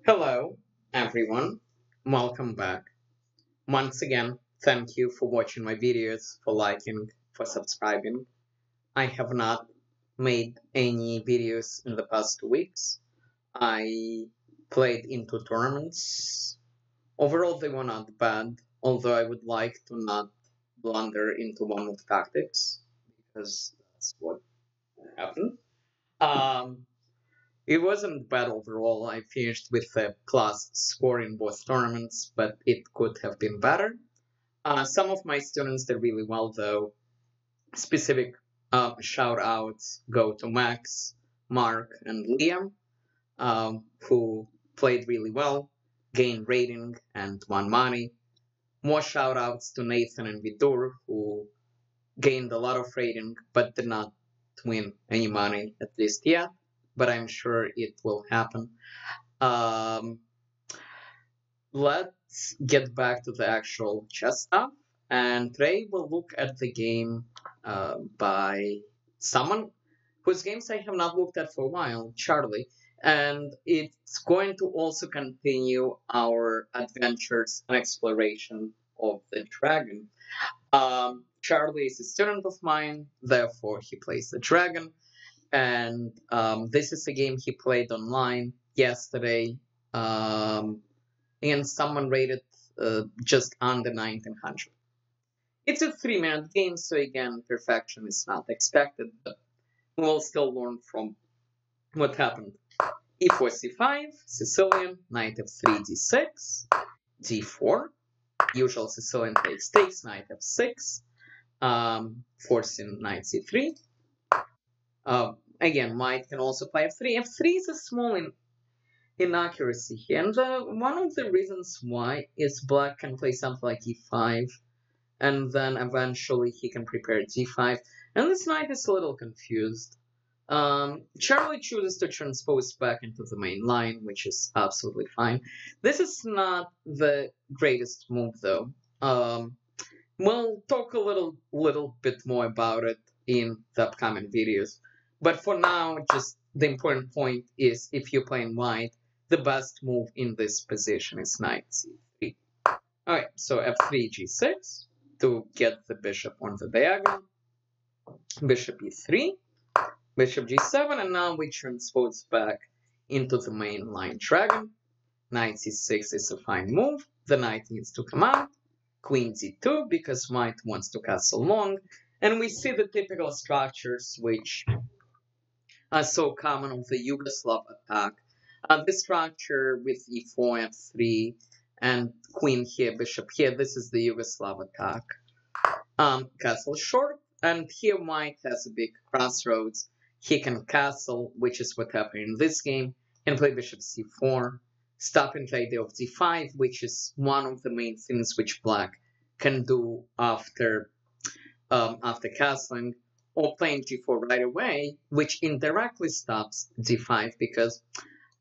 Hello, everyone. Welcome back. Once again, thank you for watching my videos, for liking, for subscribing. I have not made any videos in the past 2 weeks. I played in 2 tournaments. Overall, they were not bad, although I would like to not blunder into one with tactics, because that's what happened. Um, It wasn't bad overall. I finished with a plus score in both tournaments, but it could have been better. Some of my students did really well, though. Specific shout outs go to Max, Mark, and Liam, who played really well, gained rating, and won money. More shout outs to Nathan and Vidur, who gained a lot of rating but did not win any money, at least yet. But I'm sure it will happen. Um, let's get back to the actual chess stuff. And today we'll look at the game by someone whose games I have not looked at for a while, Charlie. And it's going to also continue our adventures and exploration of the dragon. Charlie is a student of mine, therefore he plays the dragon. And this is a game he played online yesterday, and someone rated just under 1900. It's a 3-minute game, so again, perfection is not expected, but we'll still learn from what happened. e4, c5, Sicilian, knight f3, d6, d4, usual Sicilian takes, knight f6, forcing knight c3. Again, white can also play f3. f3 is a small inaccuracy here, and one of the reasons why is black can play something like e5, and then eventually he can prepare g5, and this knight is a little confused. Charlie chooses to transpose back into the main line, which is absolutely fine. This is not the greatest move, though. We'll talk a little bit more about it in the upcoming videos. But for now, just the important point is if you're playing white, the best move in this position is knight c3. Alright, so f3, g6 to get the bishop on the diagonal. Bishop e3, bishop g7, and now we transpose back into the main line dragon. Knight c6 is a fine move. The knight needs to come out. Queen d2 because white wants to castle long. And we see the typical structures which are so common of the Yugoslav attack. This structure with e4, f3, and queen here, bishop here, this is the Yugoslav attack. Castle short, and here white has a big crossroads. He can castle, which is what happened in this game, and play bishop c4, stopping the idea of d5, which is one of the main things which black can do after castling, or playing g4 right away, which indirectly stops d5 because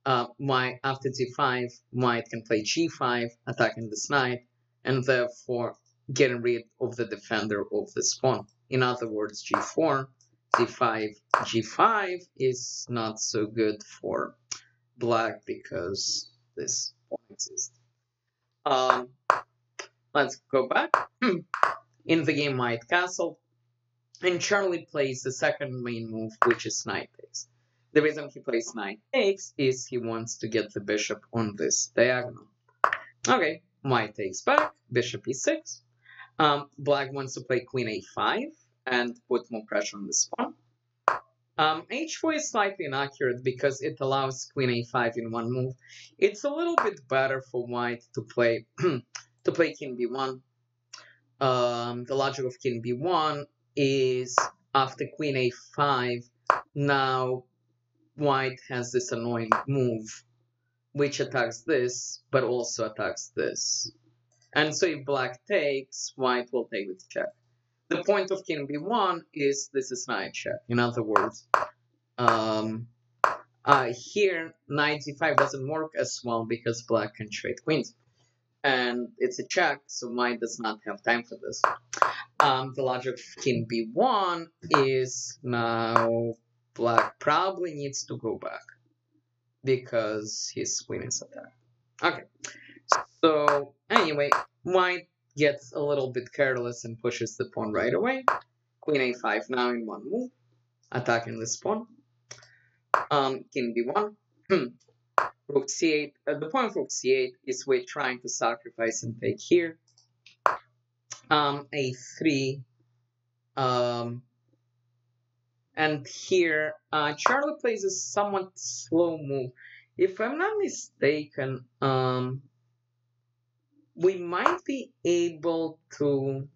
after d5, white can play g5, attacking this knight, and therefore getting rid of the defender of this pawn. In other words, g4, d5, g5 is not so good for black because this pawn exists. Let's go back. In the game, white castle. And Charlie plays the second main move, which is knight takes. The reason he plays knight takes is he wants to get the bishop on this diagonal. Okay, white takes back, bishop e6. Black wants to play queen a5 and put more pressure on this pawn. h4 is slightly inaccurate because it allows queen a5 in one move. It's a little bit better for white to play king b1. The logic of king b1 is after queen a5, now white has this annoying move which attacks this but also attacks this, and so if black takes, white will take with check. The point of king b1 is this is knight check. In other words, here knight d5 doesn't work as well because black can trade queens, and it's a check, so white does not have time for this. The logic of king b1 is now black probably needs to go back. because his queen is attacked. Okay, so anyway, white gets a little bit careless and pushes the pawn right away. Queen a5 now in one move, attacking this pawn. King b1. Rook c8. The point of rook c8 is we're trying to sacrifice and take here. A3. And here, Charlie plays a somewhat slow move. If I'm not mistaken, we might be able to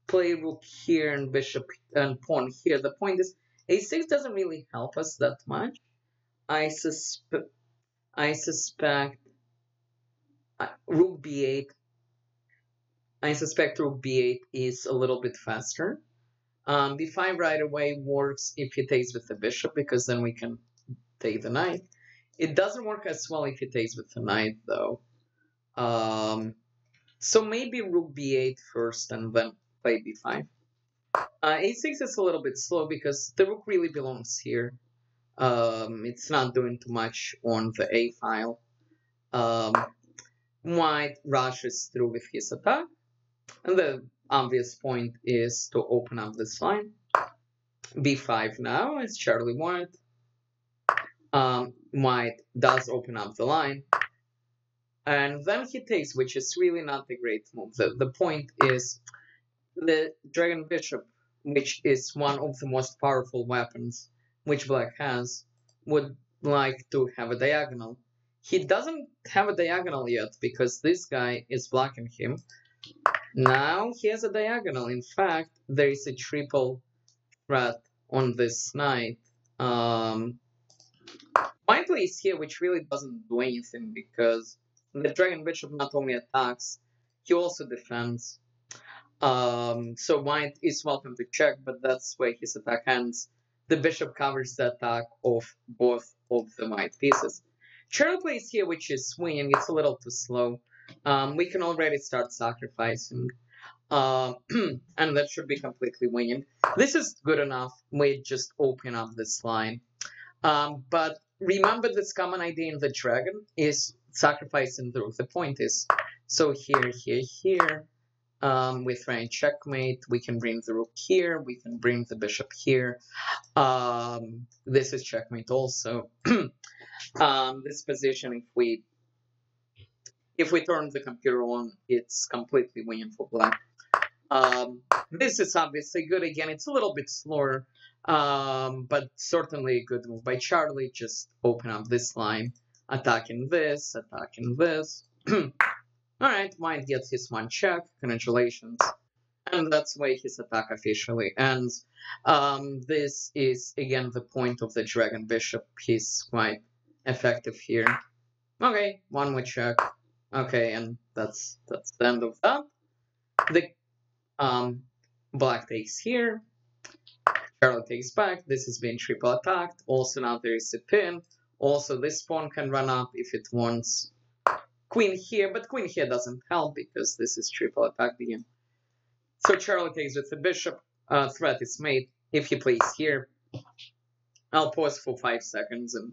play rook here and bishop and pawn here. The point is, a6 doesn't really help us that much. I suspect rook b8. I suspect rook b8 is a little bit faster. b5 right away works if he takes with the bishop, because then we can take the knight. It doesn't work as well if he takes with the knight, though. So maybe rook b8 first and then play b5. a6 is a little bit slow because the rook really belongs here. It's not doing too much on the a file. White rushes through with his attack, and the obvious point is to open up this line. b5 now, as Charlie wanted. White does open up the line, and then he takes, which is really not a great move. The point is the dragon bishop, which is one of the most powerful weapons which black has, would like to have a diagonal. He doesn't have a diagonal yet because this guy is blocking him. Now he has a diagonal. In fact, there is a triple threat on this knight. White plays here, which really doesn't do anything because the dragon bishop not only attacks, he also defends. So white is welcome to check, but that's where his attack ends. The bishop covers the attack of both of the white pieces. Charlie plays here, which is swinging. It's a little too slow. We can already start sacrificing. And that should be completely winning. This is good enough. We just open up this line. But remember, this common idea in the dragon is sacrificing the rook. The point is, so here. With rank checkmate, we can bring the rook here, we can bring the bishop here. This is checkmate also. This position, if we turn the computer on, it's completely winning for black. This is obviously good. Again, it's a little bit slower, but certainly a good move by Charlie. Just open up this line, attacking this. Alright, white gets his one check, congratulations. And that's where his attack officially ends. This is, again, the point of the dragon bishop. He's quite effective here. Okay, one more check. Okay, and that's the end of that. The black takes here. Charlie takes back. This has been triple attacked. Also now there is a pin. Also this pawn can run up if it wants. Queen here, but queen here doesn't help because this is triple attack again. So Charlie takes with the bishop. Threat is made. If he plays here, I'll pause for 5 seconds and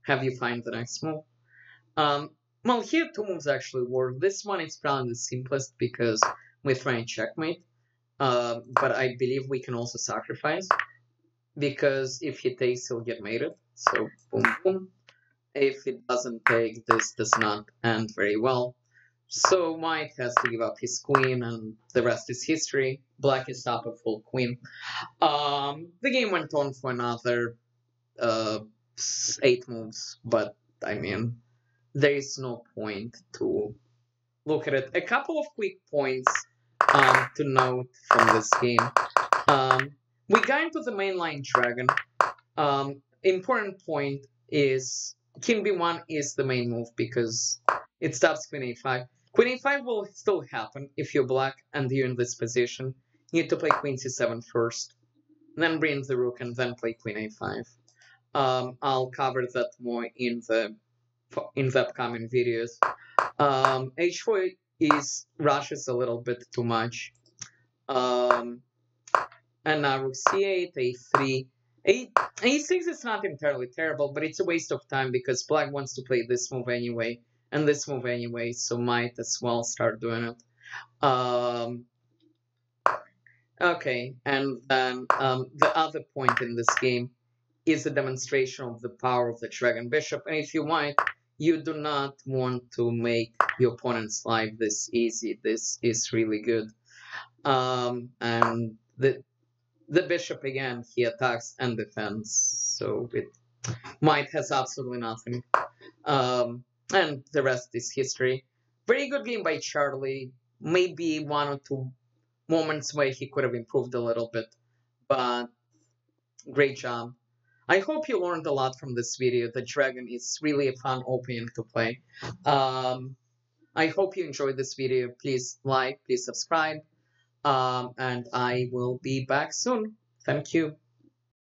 have you find the next move. Well, here two moves actually work. This one is probably the simplest because with rank checkmate. But I believe we can also sacrifice because if he takes, he'll get mated. So boom, boom. If it doesn't take, this does not end very well. So white has to give up his queen, and the rest is history. Black is up a full queen. The game went on for another 8 moves, but I mean, there is no point to look at it. A couple of quick points to note from this game. We got into the mainline dragon. Important point is King b1 is the main move because it stops Queen a5. Queen a5 will still happen if you're black and you're in this position. You need to play Queen c7 first, then bring the rook and then play Queen a5. I'll cover that more in the upcoming videos. h4 rushes a little bit too much. And now rook c8, a3, A A6 is not entirely terrible, but it's a waste of time because black wants to play this move anyway, and this move anyway, so might as well start doing it. Okay, and then the other point in this game is a demonstration of the power of the Dragon Bishop, and if you want, you do not want to make your opponent's life this easy. This is really good. And the bishop again, he attacks and defends, so it might has absolutely nothing. And the rest is history. Very good game by Charlie. Maybe one or two moments where he could have improved a little bit, but great job. I hope you learned a lot from this video. The dragon is really a fun opening to play. I hope you enjoyed this video. Please like, please subscribe, and I will be back soon. Thank you.